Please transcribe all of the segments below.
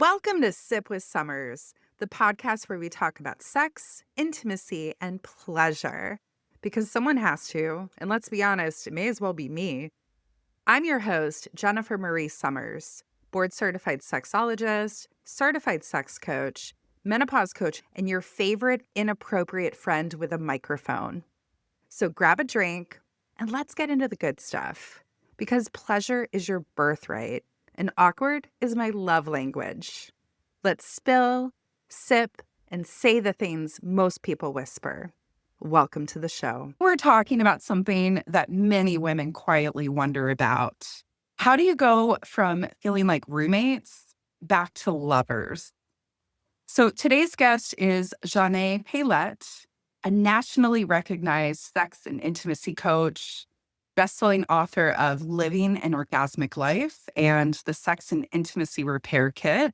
Welcome to Sip with Summers, the podcast where we talk about sex, intimacy, and pleasure. Because someone has to, and let's be honest, it may as well be me. I'm your host, Jennifer Marie Summers, board certified sexologist, certified sex coach, menopause coach, and your favorite inappropriate friend with a microphone. So grab a drink and let's get into the good stuff. Because pleasure is your birthright, and awkward is my love language. Let's spill, sip, and say the things most people whisper. Welcome to the show. We're talking about something that many women quietly wonder about. How do you go from feeling like roommates back to lovers? So today's guest is Xanet Pailet, a nationally recognized sex and intimacy coach, best-selling author of Living an Orgasmic Life and the Sex and Intimacy Repair Kit,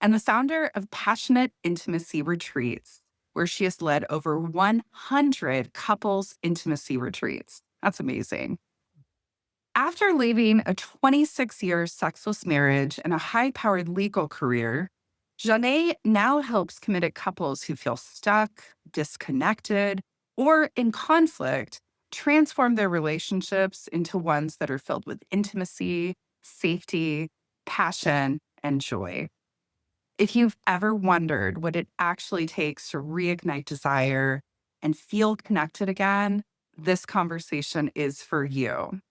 and the founder of Passionate Intimacy Retreats, where she has led over 100 couples intimacy retreats. That's amazing. After leaving a 26-year sexless marriage and a high-powered legal career, Xanet now helps committed couples who feel stuck, disconnected, or in conflict transform their relationships into ones that are filled with intimacy, safety, passion, and joy. If you've ever wondered what it actually takes to reignite desire and feel connected again, this conversation is for you.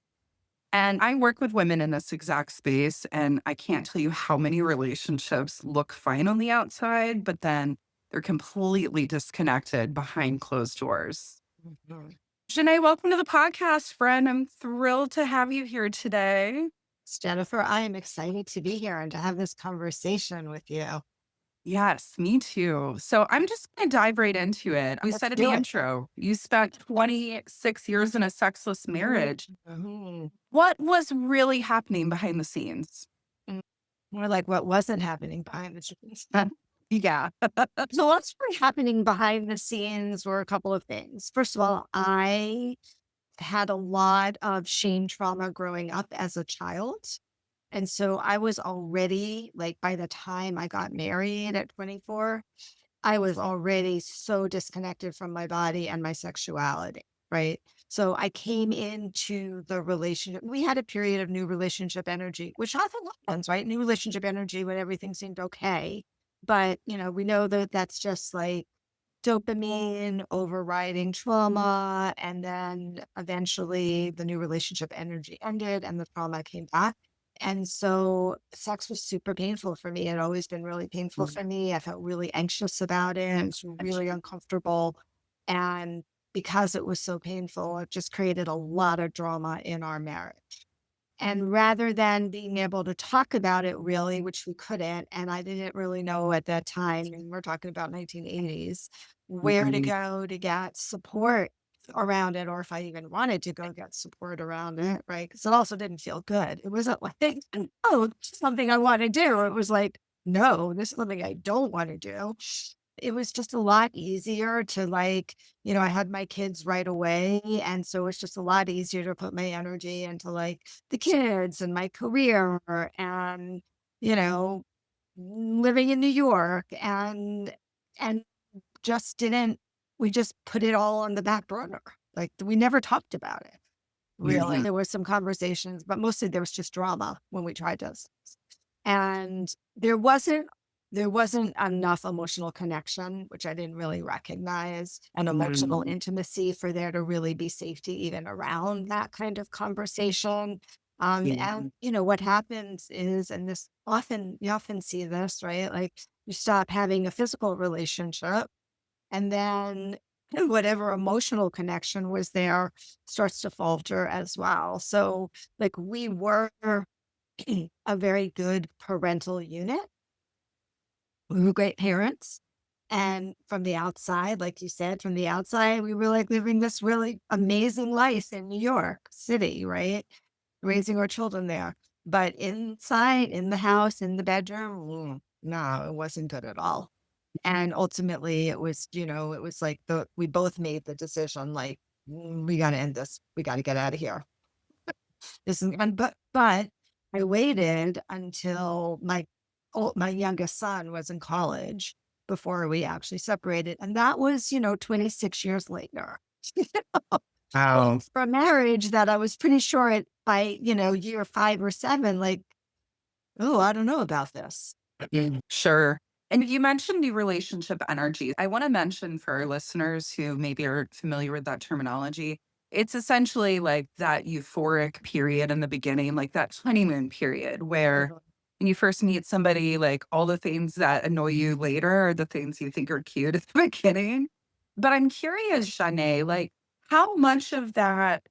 And I work with women in this exact space, and I can't tell you how many relationships look fine on the outside, but then they're completely disconnected behind closed doors. Xanet, welcome to the podcast, friend. I'm thrilled to have you here today. Jennifer, I am excited to be here and to have this conversation with you. Yes, me too. So I'm just going to dive right into it. We Let's said in do the it. intro, you spent 26 years in a sexless marriage. Mhm. What was really happening behind the scenes? More like what wasn't happening behind the scenes. Yeah. So what's been happening behind the scenes were a couple of things. First of all, I had a lot of shame trauma growing up as a child. And so I was already, like, by the time I got married at 24, I was already so disconnected from my body and my sexuality, right? So I came into the relationship. We had a period of new relationship energy, which often happens, right? New relationship energy when everything seemed okay. But, we know that that's just like dopamine overriding trauma. And then eventually the new relationship energy ended and the trauma came back. And so sex was super painful for me. It had always been really painful for me. I felt really anxious about it. It was really uncomfortable. And because it was so painful, it just created a lot of drama in our marriage. And rather than being able to talk about it really, which we couldn't, and I didn't really know at that time, and we're talking about 1980s, where to go to get support around it, or if I even wanted to go get support around it, right? Because it also didn't feel good. It wasn't like, oh, it's something I want to do. It was like, no, this is something I don't want to do. It was just a lot easier to, like, I had my kids right away. And so it's just a lot easier to put my energy into, like, the kids and my career and, you know, living in New York and just didn't, we just put it all on the back burner. Like, we never talked about it. Really. Mhm. There were some conversations, but mostly there was just drama when we tried to. And there wasn't enough emotional connection, which I didn't really recognize, and emotional intimacy for there to really be safety even around that kind of conversation. And what happens is, and you often see this, right? Like, you stop having a physical relationship, and then whatever emotional connection was there starts to falter as well. So, like, we were a very good parental unit. We were great parents. And from the outside, like you said, from the outside, we were like living this really amazing life in New York City, right? Raising our children there. But inside, in the house, in the bedroom, no, it wasn't good at all. And ultimately it was, it was like we both made the decision, like, we got to end this. We got to get out of here. This is, but I waited until my my youngest son was in college before we actually separated. And that was, 26 years later. Wow. For a marriage that I was pretty sure by, year 5 or 7, like, oh, I don't know about this. Sure. And you mentioned new relationship energy. I want to mention for our listeners who maybe are familiar with that terminology, it's essentially like that euphoric period in the beginning, like that honeymoon period where Mhm. when you first meet somebody, like all the things that annoy you later are the things you think are cute at the beginning. But I'm curious, Shanae, like how much of that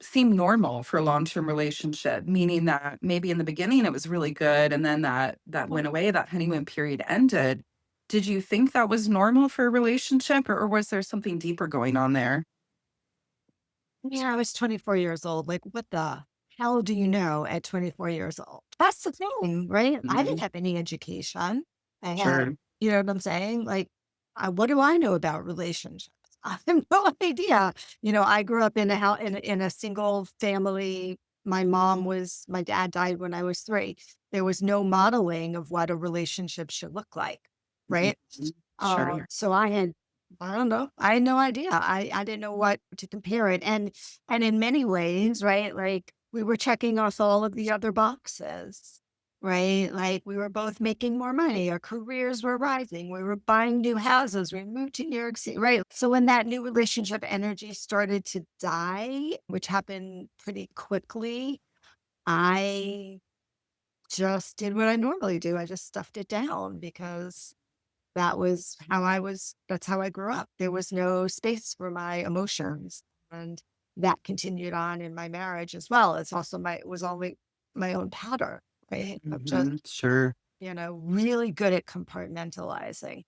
seem normal for a long-term relationship, meaning that maybe in the beginning it was really good and then that went away, that honeymoon period ended. Did you think that was normal for a relationship or was there something deeper going on there? I was 24 years old. Like, what the hell do you know at 24 years old? That's the thing, right? I didn't Mhm. have any education. I had, Sure. you know what I'm saying? Like, what do I know about relationships? I have no idea. I grew up in a house in a single family. My dad died when I was 3. There was no modeling of what a relationship should look like, right? Mhm. Sure. So I don't know. I had no idea. I didn't know what to compare it. And in many ways, right? Like we were checking off all of the other boxes, right? Like we were both making more money. Our careers were rising. We were buying new houses. We moved to New York City, right? So when that new relationship energy started to die, which happened pretty quickly, I just did what I normally do. I just stuffed it down because that's how I grew up. There was no space for my emotions. And that continued on in my marriage as well. It was always my own pattern, right? Of just, Mhm. Sure. really good at compartmentalizing.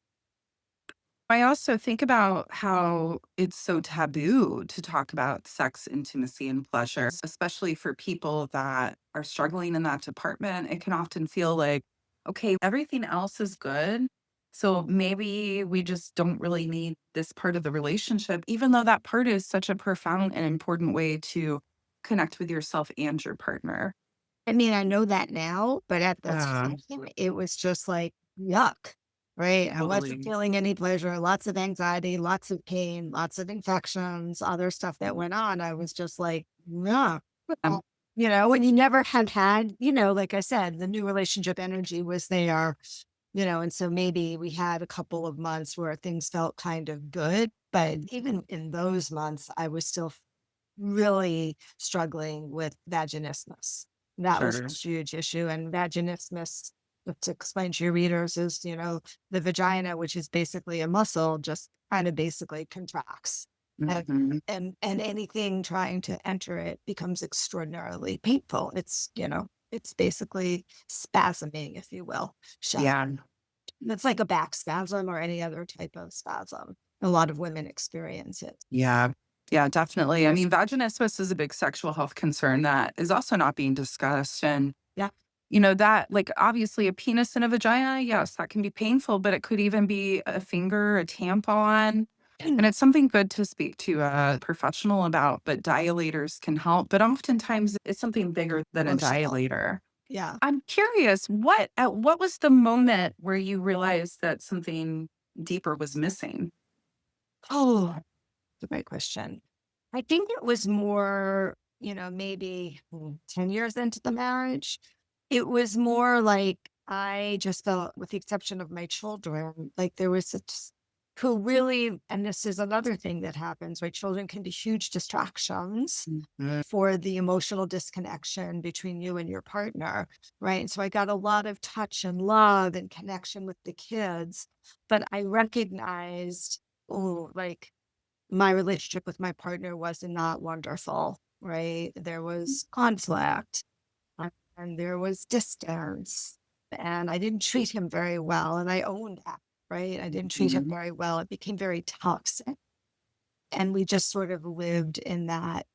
I also think about how it's so taboo to talk about sex, intimacy, and pleasure, especially for people that are struggling in that department. It can often feel like, okay, everything else is good. So maybe we just don't really need this part of the relationship, even though that part is such a profound and important way to connect with yourself and your partner. I mean, I know that now, but at the Yeah, time, it was just like, yuck, right? I wasn't totally. feeling any pleasure, lots of anxiety, lots of pain, lots of infections, other stuff that went on. I was just like, yeah. Um, And you never had, like I said, the new relationship energy was there, and so maybe we had a couple of months where things felt kind of good. But even in those months, I was still really struggling with vaginismus. That was a sure. huge issue. And vaginismus, to explain to your readers, is, the vagina, which is basically a muscle, just kind of basically contracts. And, Mhm. and anything trying to enter it becomes extraordinarily painful. It's basically spasming, if you will. So Yeah. it's like a back spasm or any other type of spasm. A lot of women experience it. Yeah. Yeah, definitely. I mean, vaginismus is a big sexual health concern that is also not being discussed. And, Yeah. that, like, obviously a penis and a vagina, yes, that can be painful, but it could even be a finger, a tampon. And it's something good to speak to a professional about, but dilators can help. But oftentimes it's something bigger than a Emotional. dilator. Yeah. I'm curious, what was the moment where you realized that something deeper was missing? Oh, that's a great question. I think it was more, maybe 10 years into the marriage. It was more like I just felt, with the exception of my children, like there was such who really, and this is another thing that happens, right? Children can be huge distractions Mhm. for the emotional disconnection between you and your partner, right? And so I got a lot of touch and love and connection with the kids, but I recognized, oh, like my relationship with my partner was not wonderful, right? There was conflict and there was distance, and I didn't treat him very well. And I owned that, right? I didn't treat him Mhm. very well. It became very toxic. And we just sort of lived in that,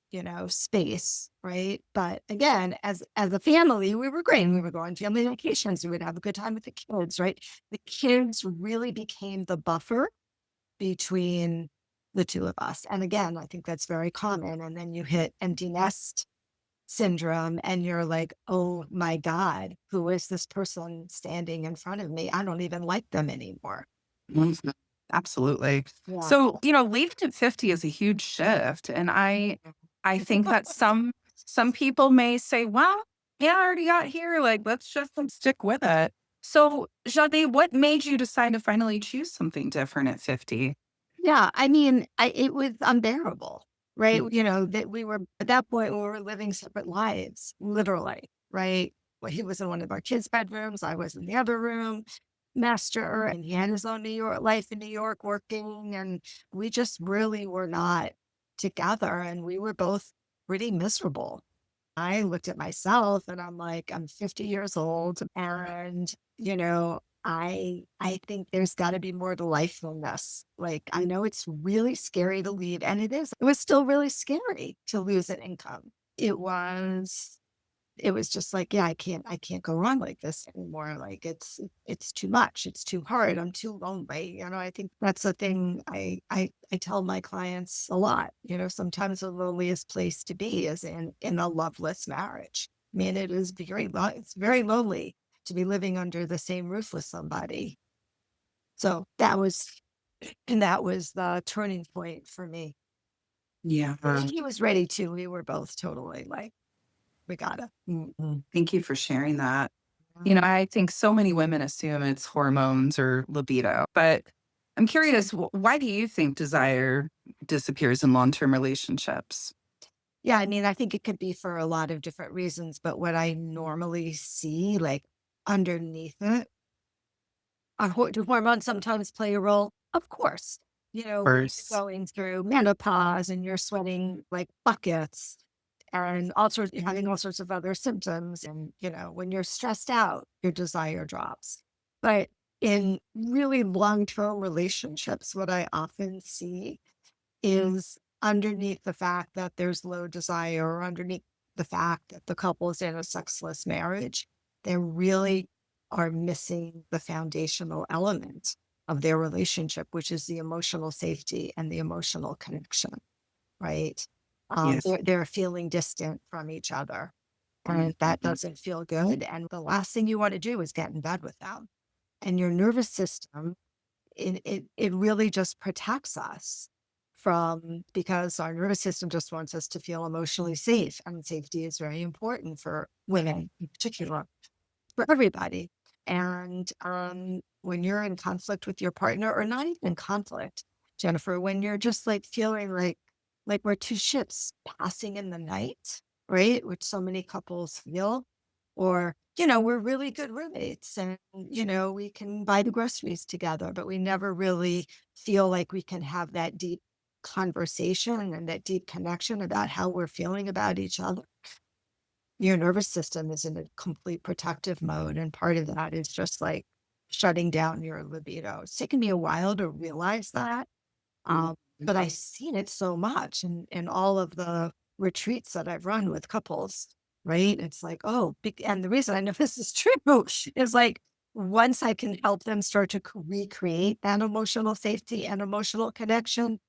space, right? But again, as a family, we were great. We were going on family vacations. We would have a good time with the kids, right? The kids really became the buffer between the 2 of us. And again, I think that's very common. And then you hit empty nest syndrome. And you're like, oh my God, who is this person standing in front of me? I don't even like them anymore. Mhm. Absolutely. Yeah. So, leaving at 50 is a huge shift. And I think that some people may say, well, yeah, I already got here. Like, let's just stick with it. So, Jade, what made you decide to finally choose something different at 50? Yeah, I mean, it was unbearable, right? That we were at that point we were living separate lives, literally, right? Well, he was in one of our kids' bedrooms, I was in the other room, master, and he had his own New York life in New York working, and we just really were not together, and we were both pretty miserable. I looked at myself and I'm like, I'm 50 years old and, I think there's got to be more to life than this. Like, I know it's really scary to leave, and it is. It was still really scary to lose an income. It was it was just like, yeah, I can't go on like this anymore. Like it's too much. It's too hard. I'm too lonely. I think that's the thing I tell my clients a lot. Sometimes the loneliest place to be is in a loveless marriage. I mean, it's very lonely to be living under the same roof with somebody. So that was the turning point for me. Yeah. He was ready too. We were both totally like, we gotta. Thank you for sharing that. I think so many women assume it's hormones or libido, but I'm curious, why do you think desire disappears in long-term relationships? Yeah, I mean, I think it could be for a lot of different reasons, but what I normally see, like underneath it, do hormones sometimes play a role? Of course. When you're First, going through menopause and you're sweating like buckets and you're having all sorts of other symptoms. And, when you're stressed out, your desire drops. But in really long-term relationships, what I often see is underneath the fact that there's low desire or underneath the fact that the couple is in a sexless marriage, they really are missing the foundational element of their relationship, which is the emotional safety and the emotional connection, right? yes. They're feeling distant from each other, and that Mhm. doesn't feel good. And the last thing you want to do is get in bed with them. And your nervous system, it really just protects us from because our nervous system just wants us to feel emotionally safe, and safety is very important for women in particular, for everybody. And when you're in conflict with your partner, or not even in conflict, Jennifer, when you're just like feeling like we're two ships passing in the night, right? Which so many couples feel, or we're really good roommates, and we can buy the groceries together, but we never really feel like we can have that deep conversation and that deep connection about how we're feeling about each other. Your nervous system is in a complete protective mode. And part of that is just like shutting down your libido. It's taken me a while to realize that. But I've seen it so much in all of the retreats that I've run with couples, right? It's like, and the reason I know this is true is like once I can help them start to recreate that emotional safety and emotional connection,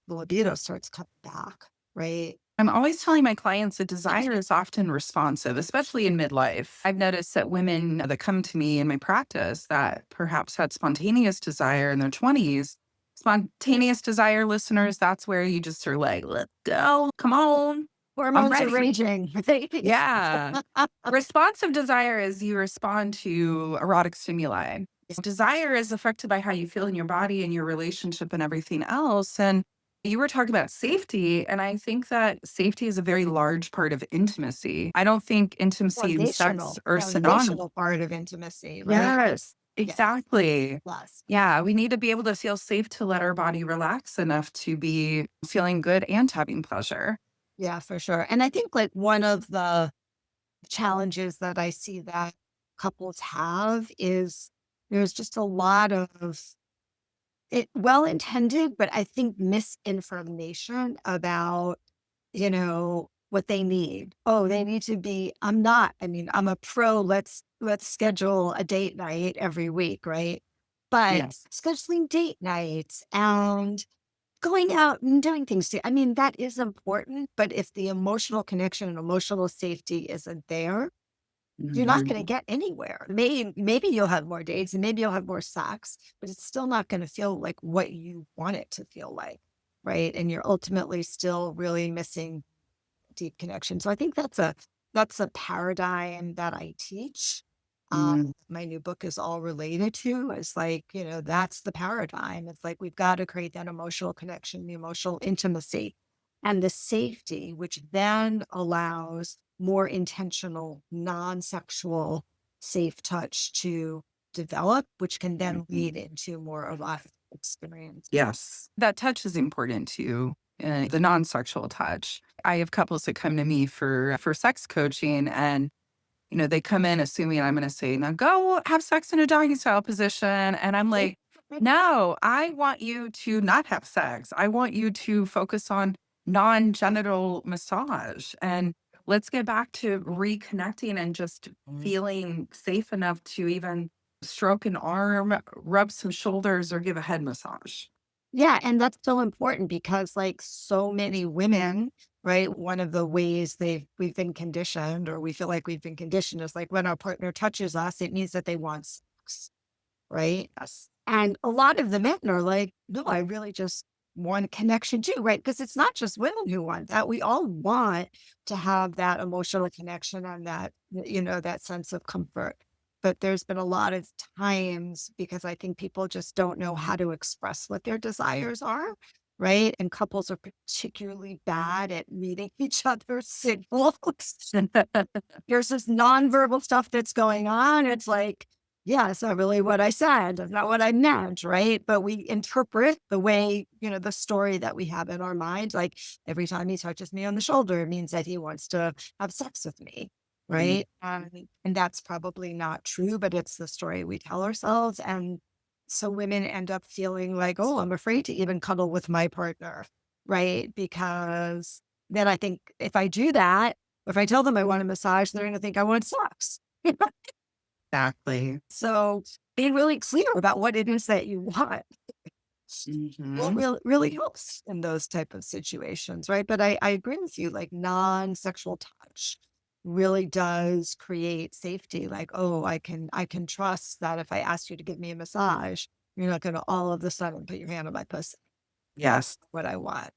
the libido starts coming back, right? I'm always telling my clients that desire is often responsive, especially in midlife. I've noticed that women that come to me in my practice that perhaps had spontaneous desire in their 20s, spontaneous desire listeners, that's where you just are like, let's go. Come on. I'm Hormones are ready. raging, right? Yeah. Responsive desire is you respond to erotic stimuli. Desire is affected by how you feel in your body and your relationship and everything else. And you were talking about safety, and I think that safety is a very large part of intimacy. I don't think intimacy and sex are synonymous. Foundational part of intimacy, right? Yes, Yeah. exactly. Plus. Yeah, we need to be able to feel safe to let our body relax enough to be feeling good and having pleasure. Yeah, for sure. And I think like one of the challenges that I see that couples have is there's just a lot of it well intended, but I think misinformation about, what they need. Oh, they need to be, I mean, I'm a pro, let's schedule a date night every week, right? But Yes. scheduling date nights and going out and doing things. I mean, that is important, but if the emotional connection and emotional safety isn't there, you're not going to Mhm. get anywhere. Maybe you'll have more dates and maybe you'll have more sex, but it's still not going to feel like what you want it to feel like, right? And you're ultimately still really missing deep connection. So I think that's a paradigm that I teach. Mm, My new book is all related to. It's like, that's the paradigm. It's like we've got to create that emotional connection, the emotional intimacy, and the safety, which then allows more intentional, non-sexual, safe touch to develop, which can then lead into more of life experience. yes. That touch is important too, the non-sexual touch. I have couples that come to me for sex coaching, and they come in assuming I'm gonna say, "Now go have sex in a doggy style position." And I'm like, "No, I want you to not have sex. I want you to focus on non-genital massage. And let's get back to reconnecting and just feeling safe enough to even stroke an arm, rub some shoulders, or give a head massage." Yeah, and that's so important because like so many women, right? One of the ways we've been conditioned or we feel like we've been conditioned is like when our partner touches us, it means that they want sex, right? Yes. And a lot of the men are like, no, I really just want connection too, right? Because it's not just women who want that. We all want to have that emotional connection and that sense of comfort. But there's been a lot of times because I think people just don't know how to express what their desires are, right? And couples are particularly bad at reading each other's signals. There's this nonverbal stuff that's going on. It's like, yeah, it's not really what I said. That's not what I meant, right? But we interpret the way, the story that we have in our mind. Like every time he touches me on the shoulder, it means that he wants to have sex with me, Mm, right? And that's probably not true, but it's the story we tell ourselves. And so women end up feeling like, oh, I'm afraid to even cuddle with my partner, right? Because then I think if I do that, if I tell them I want a massage, they're going to think I want sex. exactly. So being really clear about what it is that you want will Mhm. really helps in those type of situations, right? But I agree with you, like non-sexual touch really does create safety. Like, oh, I can trust that if I ask you to give me a massage, you're not going to all of a sudden put your hand on my pussy. Yes, What I want.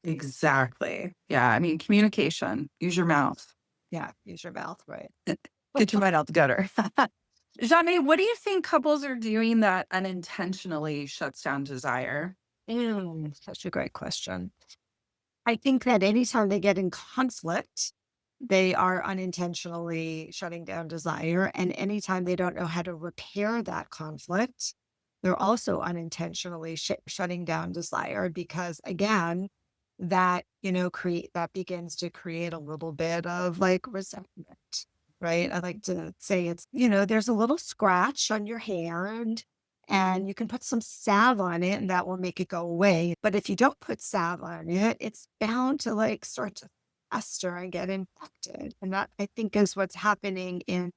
exactly. Yeah, I mean, communication. Use your mouth. Yeah, use your mouth, right? Get your mind out the gutter. Janet, what do you think couples are doing that unintentionally shuts down desire? Such a great question. I think that anytime they get in conflict, they are unintentionally shutting down desire. And anytime they don't know how to repair that conflict, they're also unintentionally shutting down desire because, again, that begins to create a little bit of like resentment, right? I like to say there's a little scratch on your hand and you can put some salve on it and that will make it go away. But if you don't put salve on it, it's bound to like start to fester and get infected. And that I think is what's happening in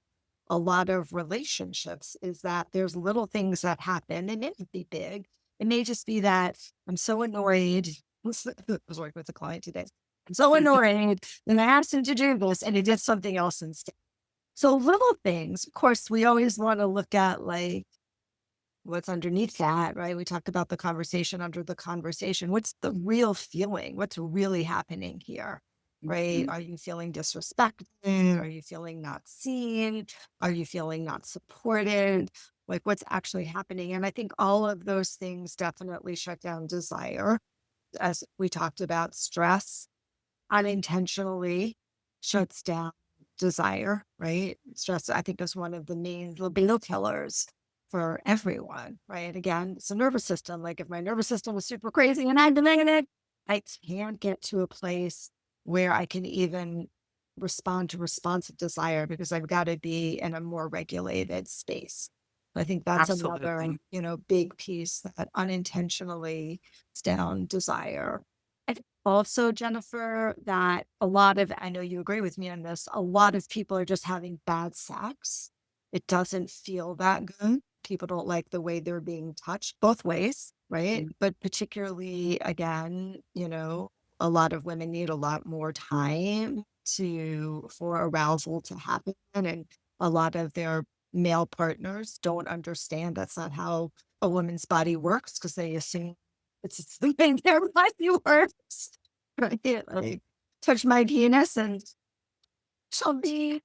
a lot of relationships is that there's little things that happen. They may not be big. It may just be that I'm so annoyed. I was working with a client today. I'm so annoyed. And I asked him to do this and he did something else instead. So little things, of course, we always want to look at like what's underneath that, right? We talked about the conversation under the conversation. What's the real feeling? What's really happening here? Right? Mhm. Are you feeling disrespected? Are you feeling not seen? Are you feeling not supported? Like what's actually happening? And I think all of those things definitely shut down desire. As we talked about, stress unintentionally shuts down desire, right? Stress, I think, is one of the main libido killers for everyone, right? Again, it's a nervous system. Like if my nervous system was super crazy and activated, I can't get to a place where I can even respond to responsive desire because I've got to be in a more regulated space. I think that's another, Absolutely. big piece that unintentionally shuts down desire. I think also, Jennifer, that I know you agree with me on this, a lot of people are just having bad sex. It doesn't feel that good. People don't like the way they're being touched both ways. right? Mm. But particularly, again, a lot of women need a lot more time for arousal to happen. And a lot of their male partners don't understand that's not how a woman's body works because they assume it's the way their body works. Right? Like, touch my penis and she'll be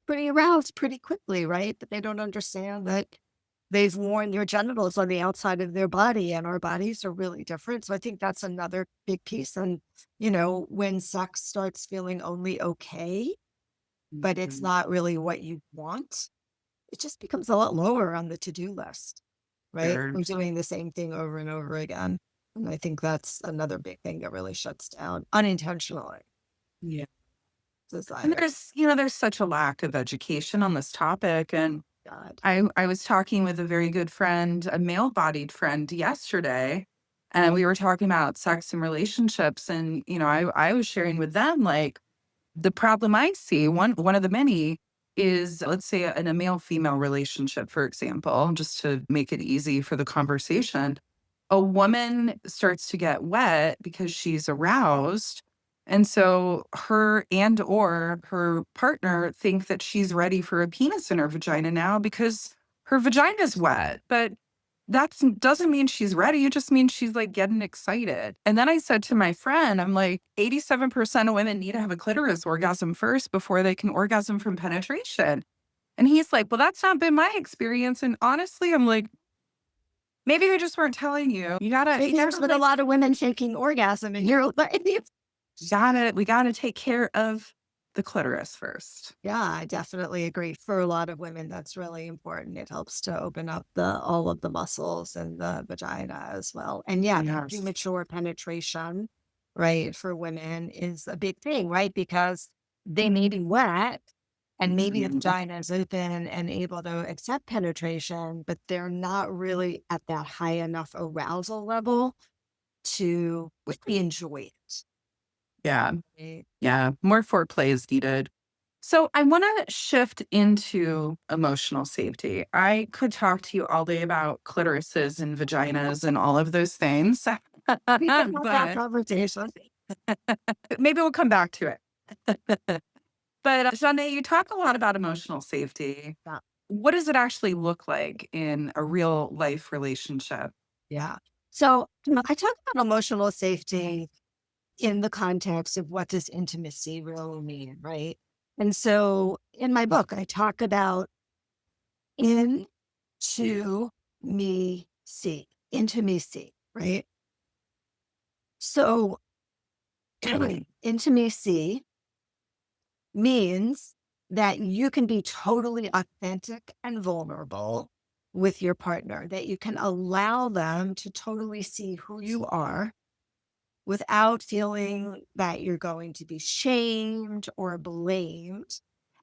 pretty aroused pretty quickly, right? But they don't understand that they've worn their genitals on the outside of their body and our bodies are really different. So I think that's another big piece. And, when sex starts feeling only okay, but it's Mhm. not really what you want, it just becomes a lot lower on the to-do list, right? Sure. From doing the same thing over and over again. And I think that's another big thing that really shuts down unintentionally Yeah. And desire. there's such a lack of education on this topic. And God. I was talking with a very good friend, a male-bodied friend yesterday, and we were talking about sex and relationships. And, I was sharing with them, like, the problem I see, one of the many is, let's say, in a male-female relationship, for example, just to make it easy for the conversation, a woman starts to get wet because she's aroused. And so or her partner think that she's ready for a penis in her vagina now because her vagina's wet. But that doesn't mean she's ready. It just means she's like getting excited. And then I said to my friend, I'm like, 87% of women need to have a clitoris orgasm first before they can orgasm from penetration. And he's like, well, that's not been my experience. And honestly, I'm like, maybe we just weren't telling you. Maybe there's been a lot of women faking orgasm in your life. we gotta take care of the clitoris first. Yeah, I definitely agree. For a lot of women, that's really important. It helps to open up all of the muscles and the vagina as well. And yeah, Yes. premature penetration, right, for women is a big thing, right? Because they may be wet and maybe the Mhm. vagina is open and able to accept penetration, but they're not really at that high enough arousal level to really enjoy it. Yeah. Right? Yeah. More foreplay is needed. So I want to shift into emotional safety. I could talk to you all day about clitorises and vaginas and all of those things, We can have that but conversation. maybe we'll come back to it. But Xanet, you talk a lot about emotional safety. Yeah. What does it actually look like in a real life relationship? Yeah. So I talk about emotional safety in the context of what does intimacy really mean, right? And so in my book, I talk about in to me see, intimacy, right? So intimacy means that you can be totally authentic and vulnerable with your partner, that you can allow them to totally see who you are without feeling that you're going to be shamed or blamed.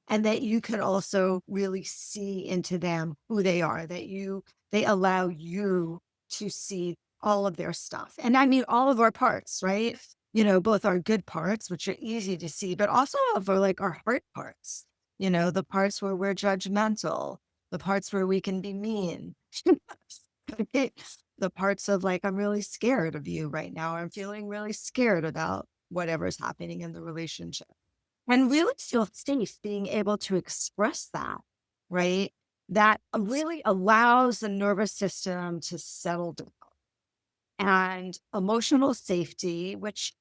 And that you can also really see into them who they are, they allow you to see all of their stuff. And I mean all of our parts, right? Both our good parts, which are easy to see, but also for like our heart parts, the parts where we're judgmental, the parts where we can be mean. The parts of like, I'm really scared of you right now. I'm feeling really scared about whatever's happening in the relationship. And really feel safe being able to express that, right? That really allows the nervous system to settle down. And emotional safety, which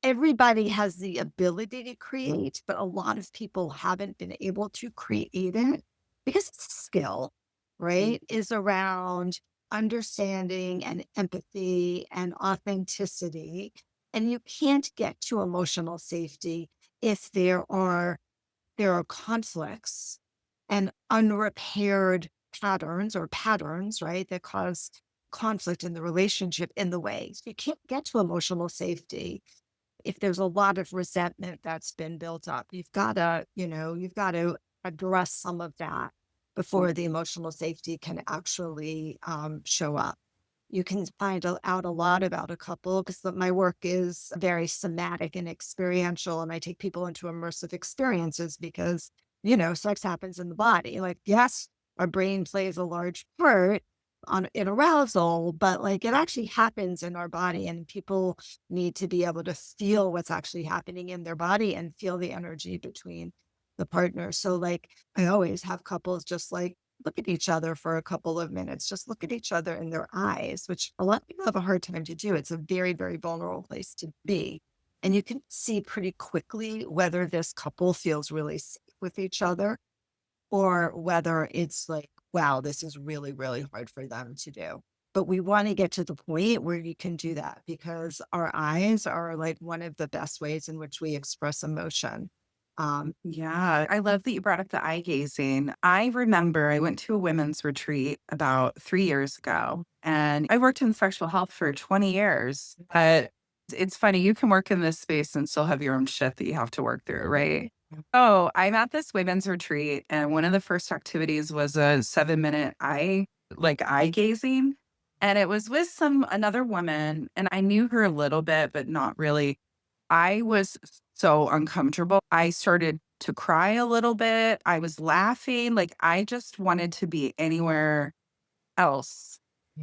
everybody has the ability to create, but a lot of people haven't been able to create it because it's a skill, right? Is around understanding and empathy and authenticity. And you can't get to emotional safety if there are conflicts and unrepaired patterns, right, that cause conflict in the relationship in the way. So you can't get to emotional safety if there's a lot of resentment that's been built up. You've got to address some of that before the emotional safety can actually show up. You can find out a lot about a couple because my work is very somatic and experiential, and I take people into immersive experiences because, sex happens in the body. Like, yes, our brain plays a large part, on in arousal, but like it actually happens in our body, and people need to be able to feel what's actually happening in their body and feel the energy between the partners. So like I always have couples just like look at each other for a couple of minutes, just look at each other in their eyes, which a lot of people have a hard time to do. It's a very, very vulnerable place to be. And you can see pretty quickly whether this couple feels really safe with each other or whether it's like, wow, this is really, really hard for them to do. But we want to get to the point where you can do that because our eyes are like one of the best ways in which we express emotion. Yeah, I love that you brought up the eye gazing. I remember I went to a women's retreat about 3 years ago, and I worked in sexual health for 20 years. But it's funny, you can work in this space and still have your own shit that you have to work through, right? Oh, I'm at this women's retreat, and one of the first activities was a 7-minute eye gazing. And it was with another woman, and I knew her a little bit, but not really. I was so uncomfortable. I started to cry a little bit. I was laughing. Like, I just wanted to be anywhere else.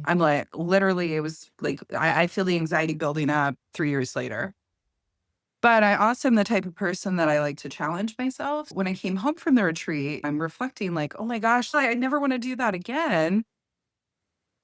I'm like, literally, it was like, I feel the anxiety building up 3 years later. But I also am the type of person that I like to challenge myself. When I came home from the retreat, I'm reflecting, like, oh my gosh, I never want to do that again.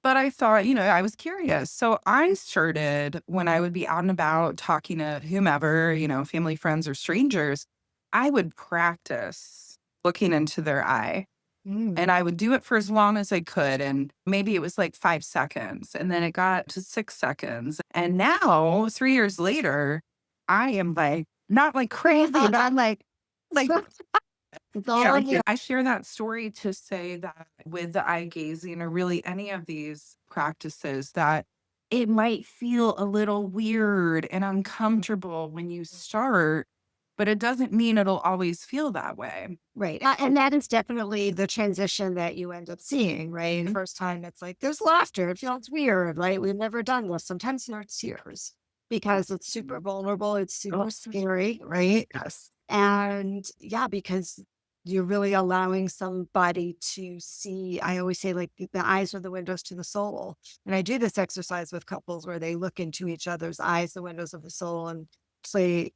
But I thought, I was curious. So I started when I would be out and about talking to whomever, family, friends, or strangers, I would practice looking into their eye. mm, And I would do it for as long as I could. And maybe it was like 5 seconds. And then it got to 6 seconds. And now, 3 years later, I am like, not like crazy, but I'm like it's yeah, all like, in the I share that story to say that with the eye gazing or really any of these practices that it might feel a little weird and uncomfortable when you start, but it doesn't mean it'll always feel that way. right. And that is definitely the transition that you end up seeing, right? Mhm. First time it's like there's laughter. It feels weird, right? We've never done this. Sometimes there's tears because it's super vulnerable. It's super Oh, scary, right? yes. And yeah, because you're really allowing somebody to see. I always say, like, the eyes are the windows to the soul. And I do this exercise with couples where they look into each other's eyes, the windows of the soul, and play,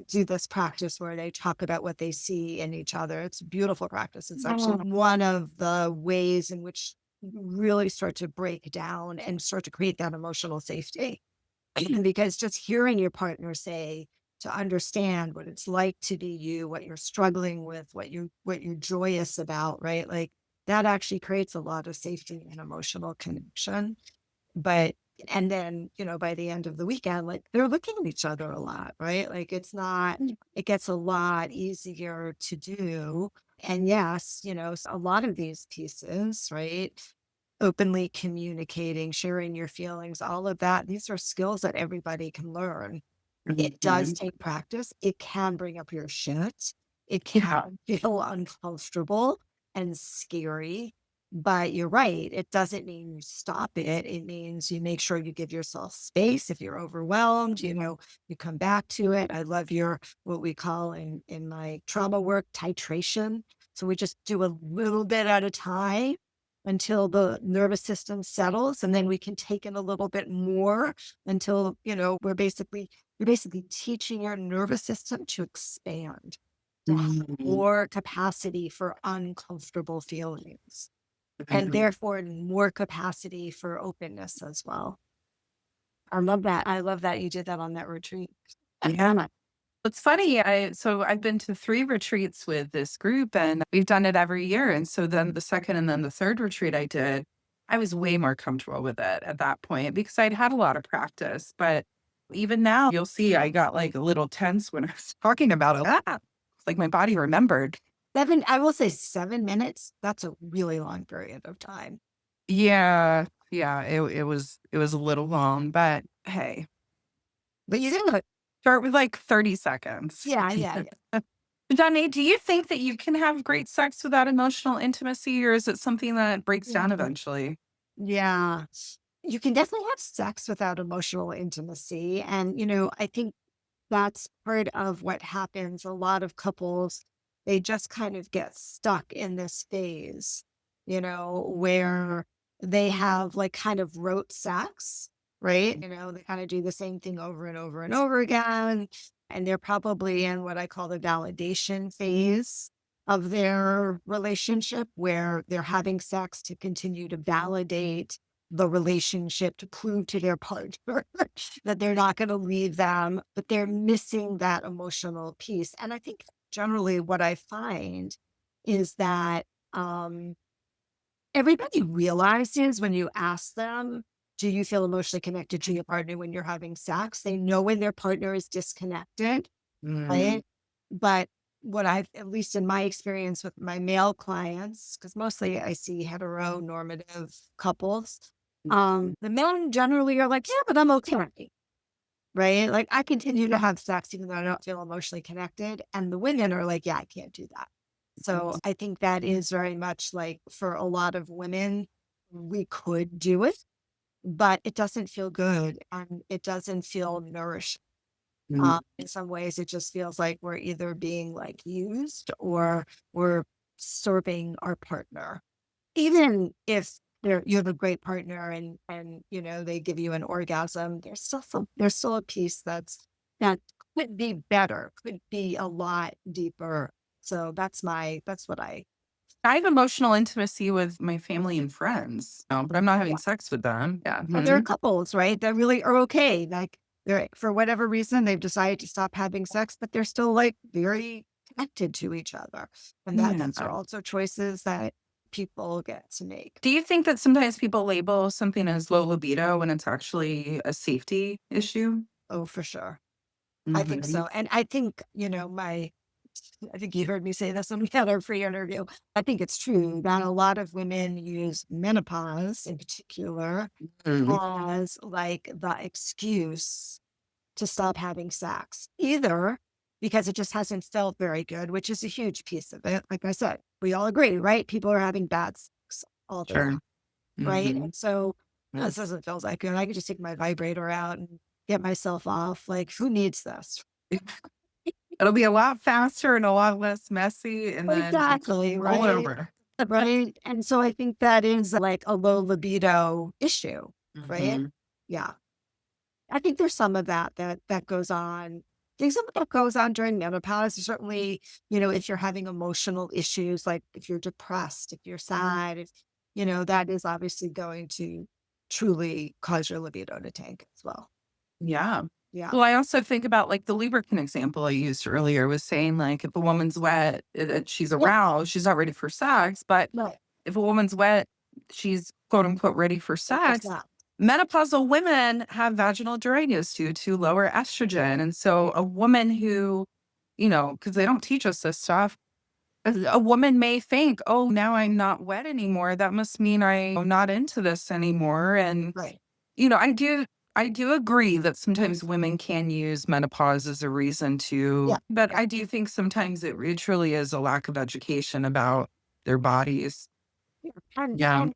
do this practice where they talk about what they see in each other. It's a beautiful practice. It's actually one of the ways in which you really start to break down and start to create that emotional safety. Because just hearing your partner say to understand what it's like to be you, what you're struggling with, what you're joyous about, right? Like that actually creates a lot of safety and emotional connection. But and then, by the end of the weekend, like they're looking at each other a lot, right? Like it gets a lot easier to do. And yes, a lot of these pieces, right? Openly communicating, sharing your feelings, all of that. These are skills that everybody can learn. It does Mhm. take practice. It can bring up your shit. It Yeah. can feel uncomfortable and scary. But you're right. It doesn't mean you stop it. It means you make sure you give yourself space. If you're overwhelmed, you come back to it. I love your what we call in my trauma work titration. So we just do a little bit at a time until the nervous system settles, and then we can take in a little bit more until you're basically teaching your nervous system to expand, to have Mhm. more capacity for uncomfortable feelings, and Mhm. therefore more capacity for openness as well. I love that. I love that you did that on that retreat. Yeah. It's funny. I've been to 3 retreats with this group and we've done it every year. And so then the second and then the third retreat I did, I was way more comfortable with it at that point because I'd had a lot of practice. But even now, you'll see I got like a little tense when I was talking about it. It's like my body remembered. I will say 7 minutes. That's a really long period of time. Yeah. Yeah. It was a little long, but hey, But you did it. start with like 30 seconds. Yeah, yeah, yeah. Johnny, do you think that you can have great sex without emotional intimacy, or is it something that breaks down Mhm. eventually? Yeah. You can definitely have sex without emotional intimacy. And, I think that's part of what happens. A lot of couples, they just kind of get stuck in this phase, where they have like kind of rote sex, right? They kind of do the same thing over and over and over again. And they're probably in what I call the validation phase of their relationship, where they're having sex to continue to validate the relationship, to prove to their partner that they're not going to leave them, but they're missing that emotional piece. And I think generally what I find is that everybody realizes when you ask them, do you feel emotionally connected to your partner when you're having sex? They know when their partner is disconnected, Mm. right? But what I've, at least in my experience with my male clients, because mostly I see heteronormative couples, the men generally are like, yeah, but I'm okay, right? Like I continue to have sex even though I don't feel emotionally connected. And the women are like, yeah, I can't do that. So I think that is very much like for a lot of women, we could do it, but it doesn't feel good and it doesn't feel nourishing. Mm. In some ways, it just feels like we're either being like used or we're serving our partner. Even if you have a great partner and they give you an orgasm, there's still a piece that could be better, could be a lot deeper. So that's what I I have emotional intimacy with my family and friends, but I'm not having yeah. sex with them. Yeah. And there are Mhm. couples, right, that really are okay. Like they're for whatever reason they've decided to stop having sex, but they're still like very connected to each other. And those are Yeah. also choices that people get to make. Do you think that sometimes people label something as low libido when it's actually a safety issue? Oh, for sure. I think Mhm. so. And I think, I think you heard me say this when we had our free interview. I think it's true that a lot of women use menopause in particular Mhm. as like the excuse to stop having sex, either because it just hasn't felt very good, which is a huge piece of it. Like I said, we all agree, right? People are having bad sex all the time, Sure. right? Mhm. And so this doesn't feel that good. I could just take my vibrator out and get myself off. Like, who needs this? It'll be a lot faster and a lot less messy, and then Exactly, roll it right? over. Right. And so I think that is like a low libido issue, right? Mhm. Yeah. I think there's some of that goes on. I think some of that goes on during menopause. Certainly, if you're having emotional issues, like if you're depressed, if you're sad, that is obviously going to truly cause your libido to tank as well. Yeah. Yeah. Well, I also think about, like, the lubricant example I used earlier was saying, like, if a woman's wet, she's Yeah. aroused, she's not ready for sex, but Right. if a woman's wet, she's quote unquote ready for There's sex. that. Menopausal women have vaginal dryness due to lower estrogen. And so a woman who, because they don't teach us this stuff, a woman may think, oh, now I'm not wet anymore. That must mean I'm not into this anymore. And, Right. I do agree that sometimes women can use menopause as a reason Yeah. but I do think sometimes it truly is a lack of education about their bodies. Yeah. And, Yeah. and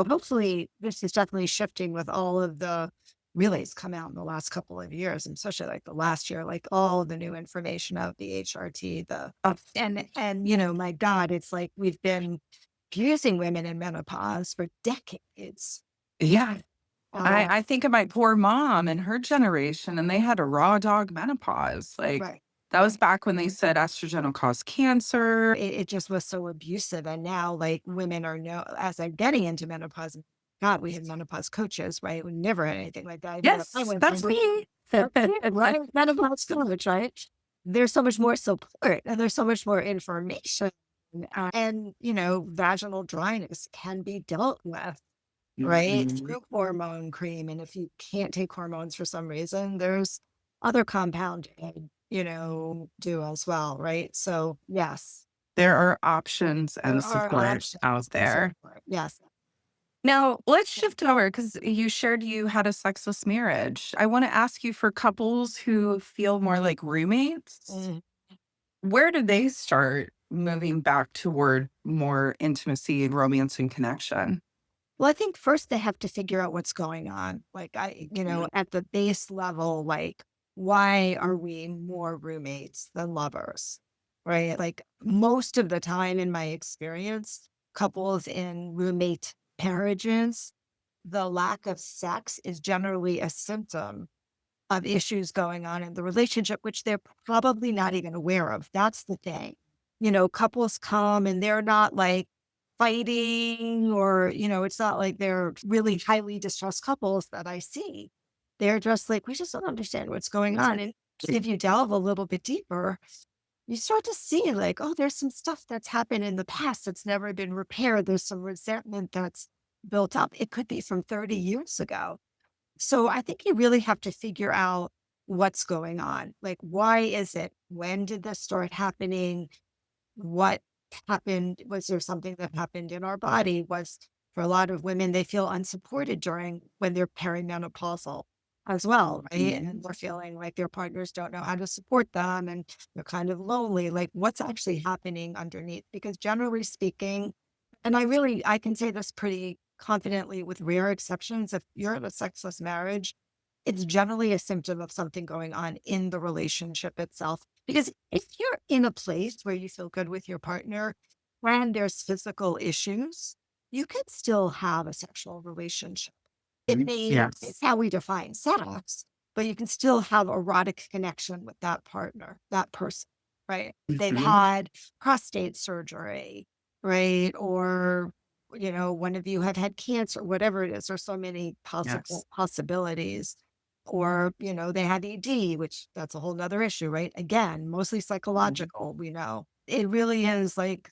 hopefully this is definitely shifting with all of the relays come out in the last couple of years, and especially like the last year, like all of the new information of the HRT, my God, it's like we've been abusing women in menopause for decades. Yeah. Uh, I think of my poor mom and her generation, and they had a raw dog menopause. Like, right. that was back when they said estrogen will cause cancer. It just was so abusive. And now like women are as they're getting into menopause, God, we have menopause coaches, right? We never had anything like that. Even when I Yes, went that's through me. right? Menopause coach, right? There's so much more support and there's so much more information. And vaginal dryness can be dealt with, right? Mhm. Through hormone cream. And if you can't take hormones for some reason, there's other compounding, do as well, right? So yes, There are options there and are support options out and there. support. Yes. Now, let's shift over because you shared you had a sexless marriage. I want to ask you, for couples who feel more like roommates, Mm. where do they start moving back toward more intimacy and romance and connection? Well, I think first they have to figure out what's going on. Like at the base level, like why are we more roommates than lovers? Right? Like most of the time in my experience, couples in roommate marriages, the lack of sex is generally a symptom of issues going on in the relationship, which they're probably not even aware of. That's the thing. Couples come and they're not like fighting or, it's not like they're really highly distressed couples that I see. They're just like, we just don't understand what's going on. And if you delve a little bit deeper, you start to see like, oh, there's some stuff that's happened in the past that's never been repaired. There's some resentment that's built up. It could be from 30 years ago. So I think you really have to figure out what's going on. Like, why is it? When did this start happening? What happened? Was there something that happened in our body? Was for a lot of women, they feel unsupported during when they're perimenopausal as well, right? And they're feeling like their partners don't know how to support them and they're kind of lonely. Like, what's actually happening underneath? Because generally speaking, and I can say this pretty confidently with rare exceptions, if you're in a sexless marriage, it's generally a symptom of something going on in the relationship itself. Because if you're in a place where you feel good with your partner and there's physical issues, you can still have a sexual relationship. It's Yes. how we define sex, but you can still have erotic connection with that partner, that person, right? They've had prostate surgery, right? Or, one of you have had cancer, whatever it is. There's so many Yes. possibilities. Or, they had ED, which that's a whole nother issue, right? Again, mostly psychological, we know. It really is like,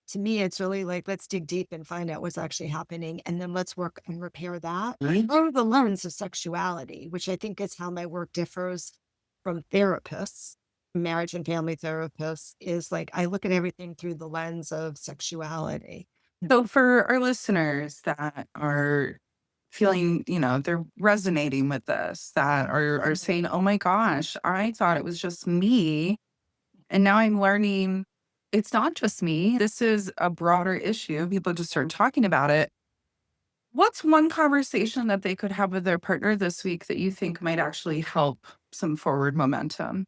to me, it's really like, let's dig deep and find out what's actually happening. And then let's work and repair that through the lens of sexuality, which I think is how my work differs from therapists, marriage and family therapists, is like, I look at everything through the lens of sexuality. So for our listeners that are feeling, they're resonating with this, that are saying, oh my gosh, I thought it was just me. And now I'm learning it's not just me. This is a broader issue. People just start talking about it. What's one conversation that they could have with their partner this week that you think might actually help some forward momentum?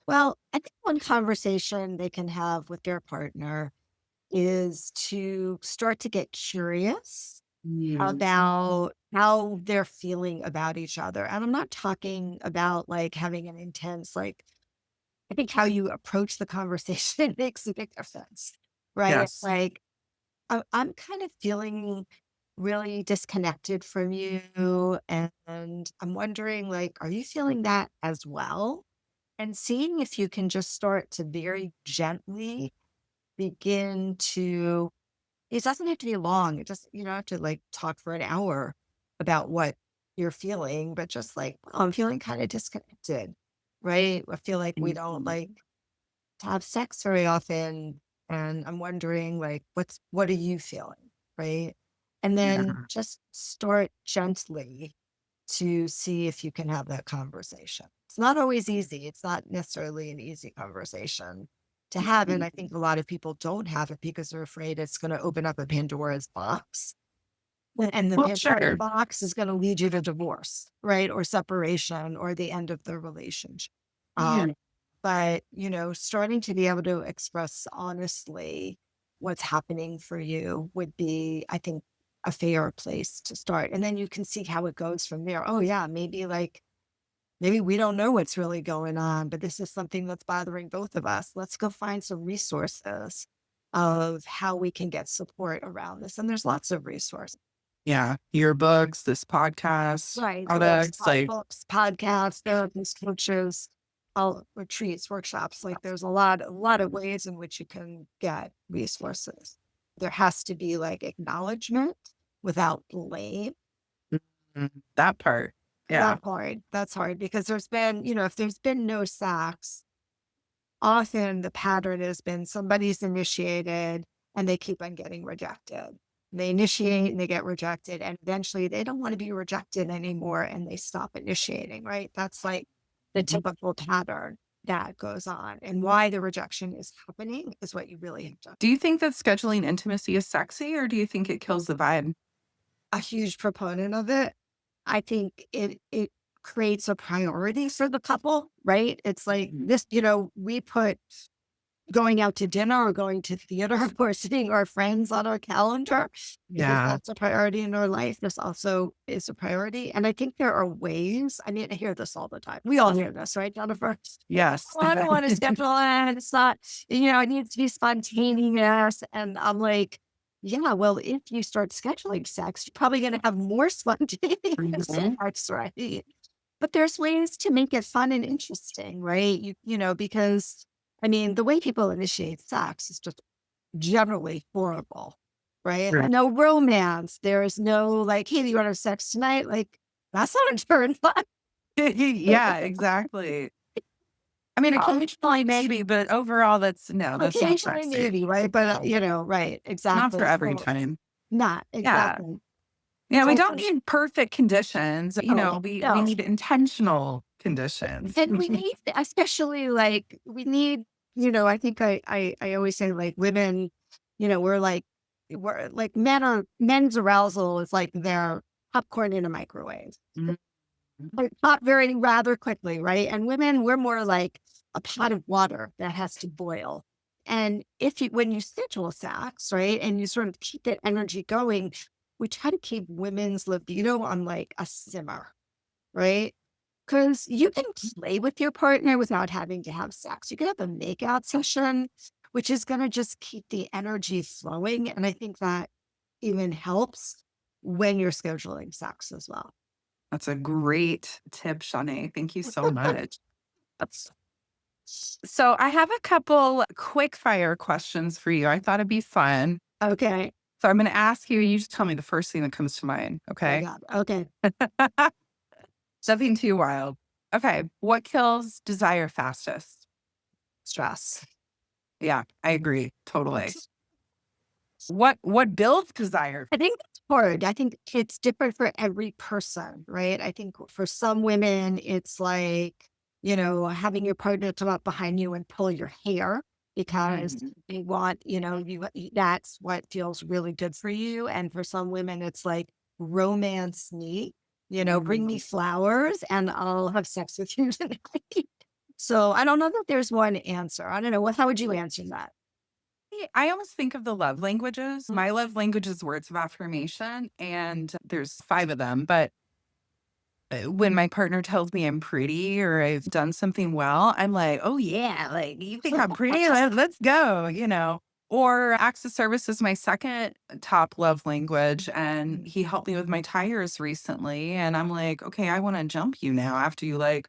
Well, I think one conversation they can have with their partner is to start to get curious about how they're feeling about each other. And I'm not talking about like having an intense, like, I think how you approach the conversation makes a big difference, right? Yes. Like, I'm kind of feeling really disconnected from you. And I'm wondering, like, are you feeling that as well? And seeing if you can just start to very gently begin to, it doesn't have to be long. It just, you don't have to like talk for an hour about what you're feeling, but just like, "Oh, I'm feeling kind of disconnected, right? I feel like we don't like to have sex very often. And I'm wondering, like, what are you feeling? Right. And then Yeah. just start gently to see if you can have that conversation. It's not always easy. It's not necessarily an easy conversation to have. And I think a lot of people don't have it because they're afraid it's going to open up a Pandora's box. And the Well, Pandora's sure. box is going to lead you to divorce, right? Or separation or the end of the relationship. Yeah. But, starting to be able to express honestly what's happening for you would be, I think, a fair place to start. And then you can see how it goes from there. Oh, yeah, maybe we don't know what's really going on, but this is something that's bothering both of us. Let's go find some resources of how we can get support around this. And there's lots of resources. Yeah. Your books, this podcast, Right. products, like, Books, podcasts, therapists, coaches, all retreats, workshops. Like there's a lot of ways in which you can get resources. There has to be like acknowledgement without blame. that part. Yeah. That's hard because there's been, if there's been no sex, often the pattern has been somebody's initiated and they keep on getting rejected. They initiate and they get rejected, and eventually they don't want to be rejected anymore and they stop initiating, right? That's like the typical pattern that goes on. And why the rejection is happening is what you really have to. Do you think that scheduling intimacy is sexy, or do you think it kills the vibe? A huge proponent of it. I think it creates a priority for the couple, right? It's like this, we put going out to dinner or going to theater or seeing our friends on our calendar because Yeah. that's a priority in our life. This also is a priority. And I think there are ways. I mean, I hear this all the time. We all hear this, right, Jennifer? Yes. "Oh, I don't want to schedule it. It's not, it needs to be spontaneous." And I'm like, yeah, well, if you start scheduling sex, you're probably going to have more spontaneous Mhm. sex, right? But there's ways to make it fun and interesting, right? Because I mean, the way people initiate sex is just generally horrible, right? Right. No romance. There's no like, hey, do you want to have sex tonight? Like, that's not a turn on. Yeah, exactly. I mean, occasionally maybe, but overall, that's not Occasionally, sexy. maybe, right? But, right, Not for exactly. every So, time. not Yeah. exactly. Yeah, So we I don't think, need perfect conditions. oh, We no. need intentional conditions. And we need, especially like, we need, I think I always say like women, we're like men's arousal is like their popcorn in a microwave. Mhm. Like pop very rather quickly, right? And women, we're more like a pot of water that has to boil. And when you schedule sex, right, and you sort of keep that energy going, we try to keep women's libido on like a simmer, right? Because you can play with your partner without having to have sex. You can have a makeout session, which is going to just keep the energy flowing. And I think that even helps when you're scheduling sex as well. That's a great tip, Shanae. Thank you so much. That's So I have a couple quick fire questions for you. I thought it'd be fun. okay. So I'm going to ask you, you just tell me the first thing that comes to mind. Oh, Okay. God. Okay. Nothing too wild. Okay. What kills desire fastest? Stress. Yeah, I agree. Totally. What builds desire? I think it's hard. I think it's different for every person, right? I think for some women, it's like, having your partner come up behind you and pull your hair because Mhm. they want, that's what feels really good for you. And for some women, it's like romance me, bring me Mhm. flowers and I'll have sex with you tonight. So I don't know that there's one answer. I don't know. How would you answer that? I almost think of the love languages. My love language is words of affirmation, and there's 5 of them. But when my partner tells me I'm pretty or I've done something well, I'm like, oh, yeah, like, you think I'm pretty? Let's go, Or acts of service is my second top love language. And he helped me with my tires recently. And I'm like, okay, I want to jump you now after you like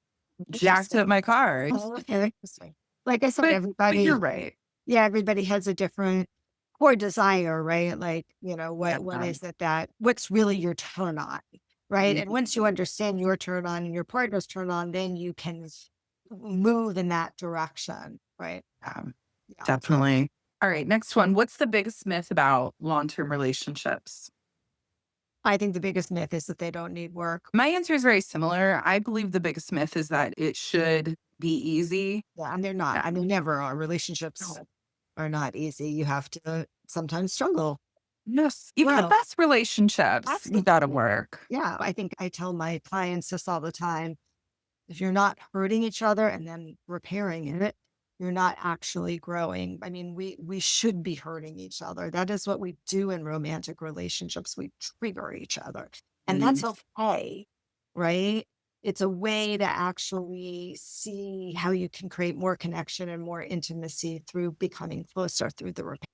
jacked up Interesting. my car. Oh, okay. Interesting. Like I said, But you're right. everybody has a different core desire, right? Like, what Yeah. is it what's really your turn on, right? And once you understand your turn on and your partner's turn on, then you can move in that direction, right? Um, Yeah. Definitely. All right, next one. What's the biggest myth about long-term relationships? I think the biggest myth is that they don't need work. My answer is very similar. I believe the biggest myth is that it should be easy. Yeah. And they're not. Yeah. I mean, never are. Relationships are not easy. You have to sometimes struggle. Yes. Even the Well, best relationships, you gotta absolutely. work. Yeah. I think I tell my clients this all the time. If you're not hurting each other and then repairing it, you're not actually growing. I mean, we should be hurting each other. That is what we do in romantic relationships. We trigger each other. And that's Mm. okay, right? It's a way to actually see how you can create more connection and more intimacy through becoming closer through the repair.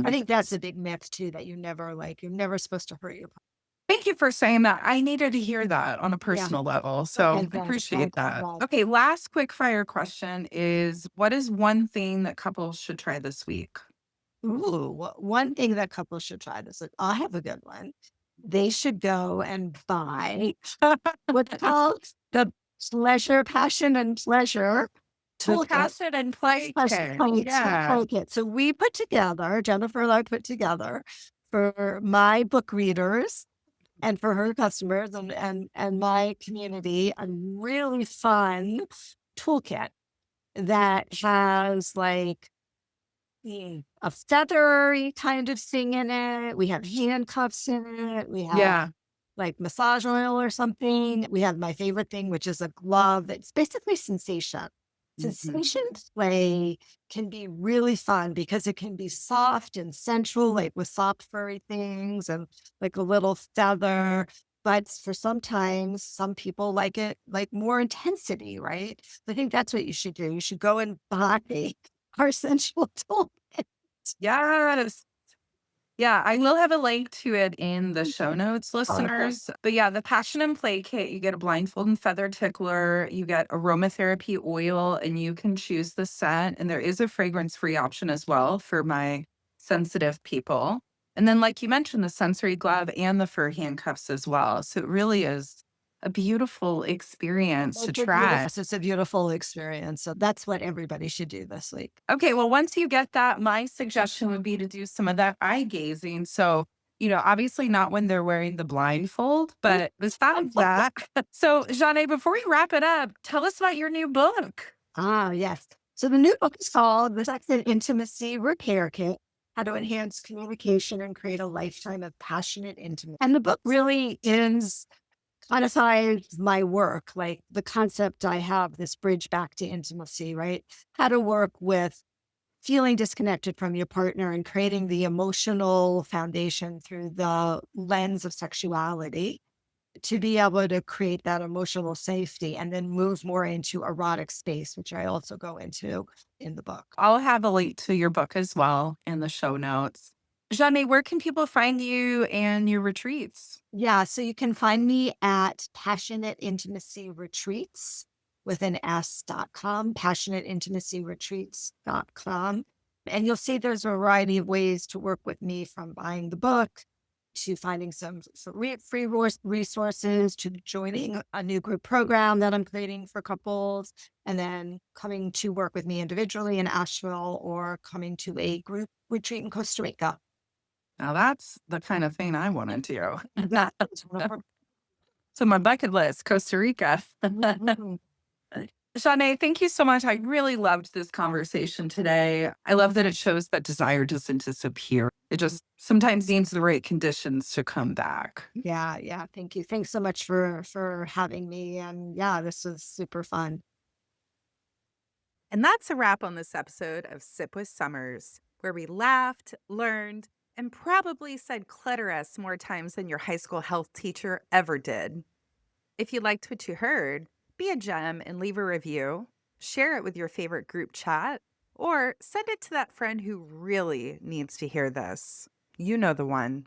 I think that's a big myth too, that you're never supposed to hurt your partner. Thank you for saying that. I needed to hear that on a Yeah. personal level. Okay, So I good, appreciate good, that. good. Okay, last quick fire question is what is one thing that couples should try this week? Ooh, one thing that couples should try this. I have a good one. They should go and buy what's called the pleasure, passion, and pleasure The toolkit. passion and play kit. Yeah. Toolkit. So we put together, Jennifer and I put together for my book readers and for her customers and my community a really fun toolkit that has like a feathery kind of thing in it. We have handcuffs in it. We have Yeah. like massage oil or something. We have my favorite thing, which is a glove that's basically sensation. Mhm. Sensation play can be really fun because it can be soft and sensual, like with soft furry things and like a little feather. But for sometimes, some people like it like more intensity, right? I think that's what you should do. You should go and buy our sensual tool. Yes. Yeah, I will have a link to it in the show notes, Okay. listeners. But yeah, the Passion and Play kit, you get a blindfold and feather tickler, you get aromatherapy oil, and you can choose the scent. And there is a fragrance free option as well for my sensitive people. And then, like you mentioned, the sensory glove and the fur handcuffs as well. So it really is a beautiful experience to try. It's a beautiful experience. So that's what everybody should do this week. Okay, well, once you get that, my suggestion would be to do some of that eye gazing. So, obviously not when they're wearing the blindfold, but besides that. So, Jeanne, before we wrap it up, tell us about your new book. Ah, yes. So the new book is called The Sex and Intimacy Repair Kit: How to Enhance Communication and Create a Lifetime of Passionate Intimacy. And the book really is codifies my work, like the concept I have, this bridge back to intimacy, right? How to work with feeling disconnected from your partner and creating the emotional foundation through the lens of sexuality to be able to create that emotional safety and then move more into erotic space, which I also go into in the book. I'll have a link to your book as well in the show notes. Jeanne, where can people find you and your retreats? Yeah, so you can find me at Passionate Intimacy Retreats with an S.com, passionateintimacyretreats.com. And you'll see there's a variety of ways to work with me, from buying the book to finding some free resources to joining a new group program that I'm creating for couples, and then coming to work with me individually in Asheville or coming to a group retreat in Costa Rica. Now, that's the kind of thing I want to do. That's one So, my bucket list, Costa Rica. of Jeanne, thank you so much. I really loved this conversation today. I love that it shows that desire doesn't disappear. It just sometimes needs the right conditions to come back. Yeah, yeah. Thank you. Thanks so much for having me. And yeah, this was super fun. And that's a wrap on this episode of Sip with Summers, where we laughed, learned, and probably said clitoris more times than your high school health teacher ever did. If you liked what you heard, be a gem and leave a review, share it with your favorite group chat, or send it to that friend who really needs to hear this. You know the one.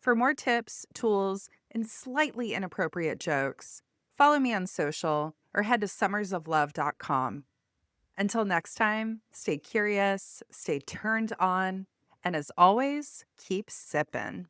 For more tips, tools, and slightly inappropriate jokes, follow me on social or head to summersoflove.com. Until next time, stay curious, stay turned on, and as always, keep sipping.